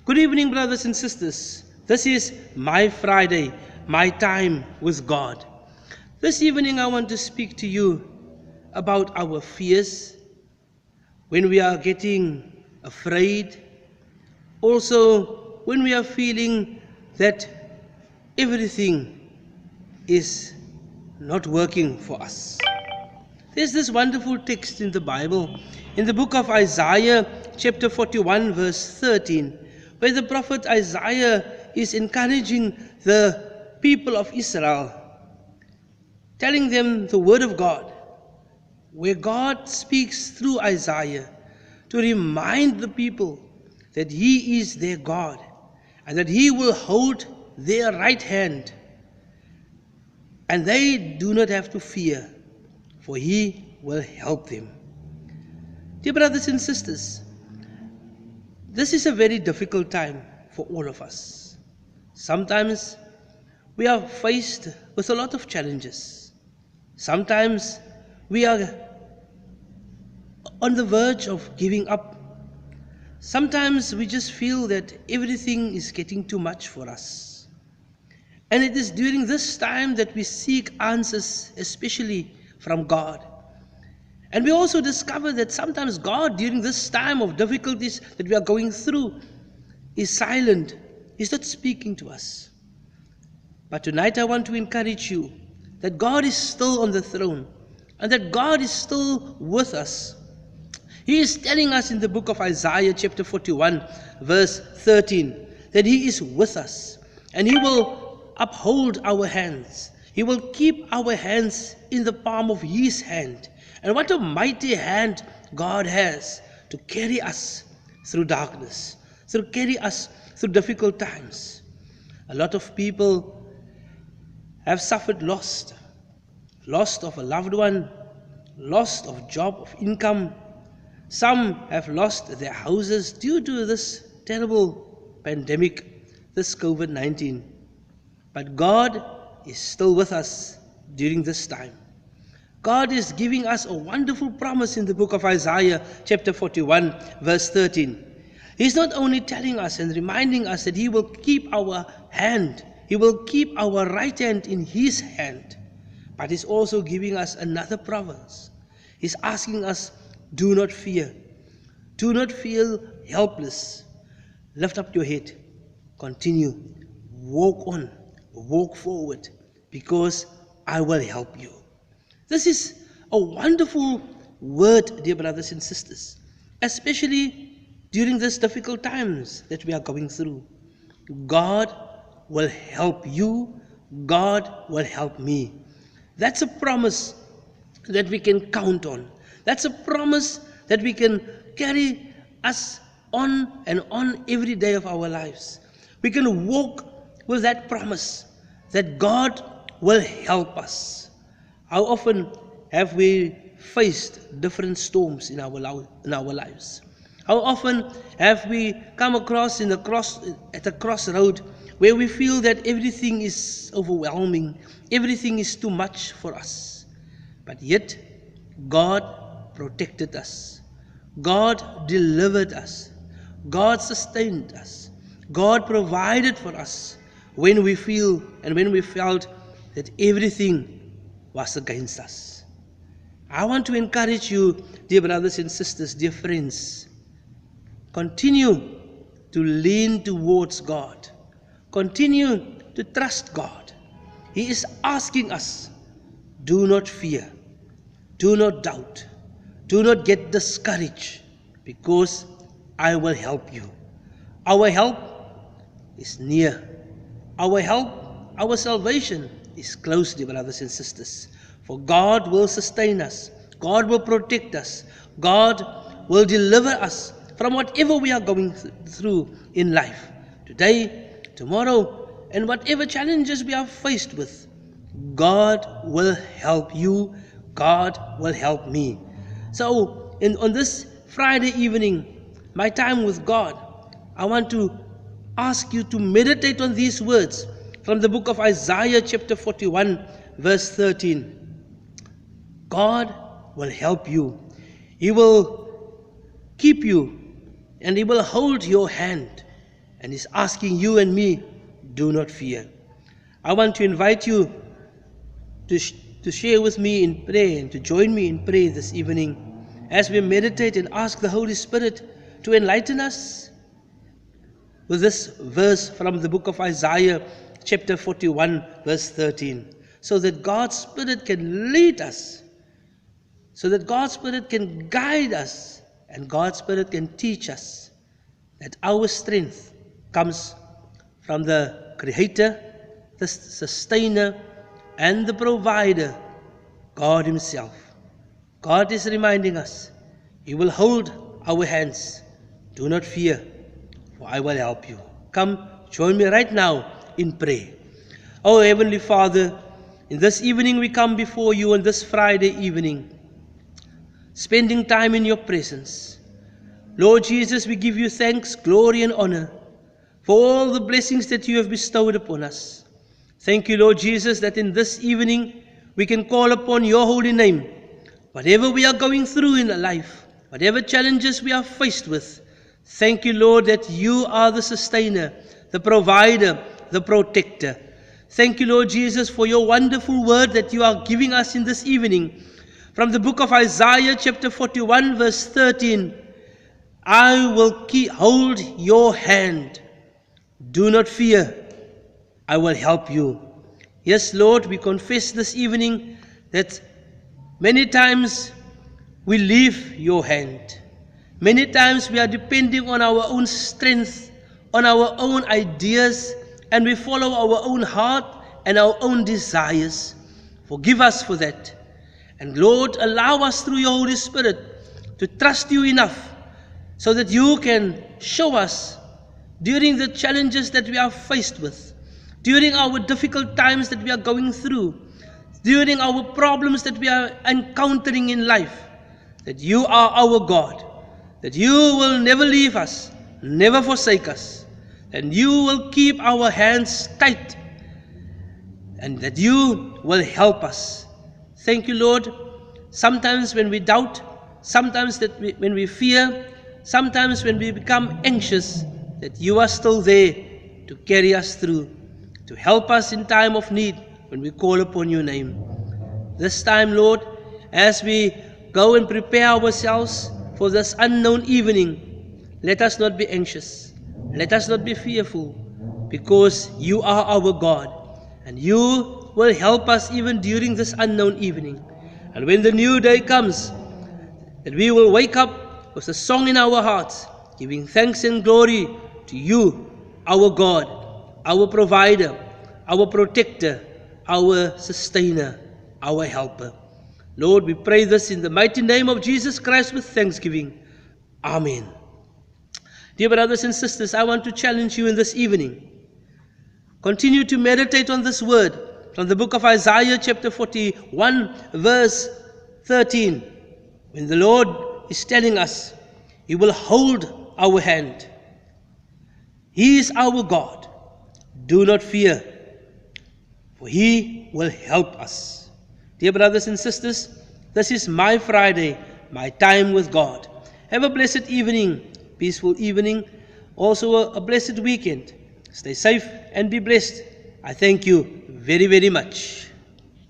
Good evening, brothers and sisters. This is my Friday, my time with God. This evening I want to speak to you about our fears, when we are getting afraid, also when we are feeling that everything is not working for us. There's this wonderful text in the Bible, in the book of Isaiah, chapter 41, verse 13, where the prophet Isaiah is encouraging the people of Israel, telling them the word of God, where God speaks through Isaiah to remind the people that He is their God and that He will hold their right hand and they do not have to fear, for He will help them. Dear brothers and sisters, this is a very difficult time for all of us. Sometimes we are faced with a lot of challenges. Sometimes we are on the verge of giving up. Sometimes we just feel that everything is getting too much for us. And it is during this time that we seek answers, especially from God. And we also discover that sometimes God, during this time of difficulties that we are going through, is silent. He's not speaking to us. But tonight I want to encourage you that God is still on the throne and that God is still with us. He is telling us in the book of Isaiah chapter 41 verse 13 that He is with us and He will uphold our hands. He will keep our hands in the palm of His hand. And what a mighty hand God has to carry us through darkness, to carry us through difficult times. A lot of people have suffered loss of a loved one, loss of job, of income. Some have lost their houses due to this terrible pandemic, this COVID-19. But God is still with us during this time. God is giving us a wonderful promise in the book of Isaiah chapter 41 verse 13. He's not only telling us and reminding us that He will keep our hand, He will keep our right hand in His hand, but He's also giving us another promise. He's asking us, do not fear. Do not feel helpless. Lift up your head. Continue. Walk on. Walk forward, because I will help you. This is a wonderful word, dear brothers and sisters, especially during these difficult times that we are going through. God will help you. God will help me. That's a promise that we can count on. That's a promise that we can carry us on and on every day of our lives. We can walk with that promise that God will help us. How often have we faced different storms in our lives? How often have we come across at a crossroad where we feel that everything is overwhelming, everything is too much for us. But yet, God protected us. God delivered us. God sustained us. God provided for us when we felt that everything was against us. I want to encourage you, dear brothers and sisters, dear friends, continue to lean towards God. Continue to trust God. He is asking us, do not fear, do not doubt, do not get discouraged, because I will help you. Our help is near. Our help, our salvation is close, dear brothers and sisters. For God will sustain us. God will protect us. God will deliver us from whatever we are going through in life. Today, tomorrow, and whatever challenges we are faced with, God will help you. God will help me. So, on this Friday evening, my time with God, I want to ask you to meditate on these words from the book of Isaiah chapter 41 verse 13. God will help you. He will keep you and He will hold your hand. and is asking you and me, do not fear. I want to invite you to share with me in prayer and to join me in prayer this evening as we meditate and ask the Holy Spirit to enlighten us with this verse from the book of Isaiah, chapter 41, verse 13, so that God's Spirit can lead us, so that God's Spirit can guide us, and God's Spirit can teach us that our strength comes from the Creator, the Sustainer, and the Provider, God Himself. God is reminding us, He will hold our hands. Do not fear, for I will help you. Come, join me right now in prayer. Oh Heavenly Father, in this evening we come before you on this Friday evening, spending time in your presence. Lord Jesus, we give you thanks, glory, and honor for all the blessings that you have bestowed upon us. Thank you, Lord Jesus, that in this evening we can call upon your holy name. Whatever we are going through in life, whatever challenges we are faced with, thank you, Lord, that you are the sustainer, the provider, the protector. Thank you, Lord Jesus, for your wonderful word that you are giving us in this evening. From the book of Isaiah, chapter 41, verse 13, I will hold your hand. Do not fear, I will help you. Yes, Lord, we confess this evening that many times we leave your hand. Many times we are depending on our own strength, on our own ideas, and we follow our own heart and our own desires. Forgive us for that. And Lord, allow us through your Holy Spirit to trust you enough so that you can show us during the challenges that we are faced with, during our difficult times that we are going through, during our problems that we are encountering in life, that you are our God, that you will never leave us, never forsake us, and you will keep our hands tight, and that you will help us. Thank you, Lord. Sometimes when we doubt, sometimes when we fear, sometimes when we become anxious, that you are still there to carry us through, to help us in time of need when we call upon your name. This time, Lord, as we go and prepare ourselves for this unknown evening, let us not be anxious. Let us not be fearful, because you are our God, and you will help us even during this unknown evening. And when the new day comes, that we will wake up with a song in our hearts, giving thanks and glory to you, our God, our provider, our protector, our sustainer, our helper. Lord, we pray this in the mighty name of Jesus Christ with thanksgiving. Amen. Dear brothers and sisters, I want to challenge you in this evening. Continue to meditate on this word from the book of Isaiah chapter 41 verse 13. When the Lord is telling us He will hold our hand. He is our God. Do not fear, for He will help us. Dear brothers and sisters, this is my Friday, my time with God. Have a blessed evening, peaceful evening, also a blessed weekend. Stay safe and be blessed. I thank you very, very much.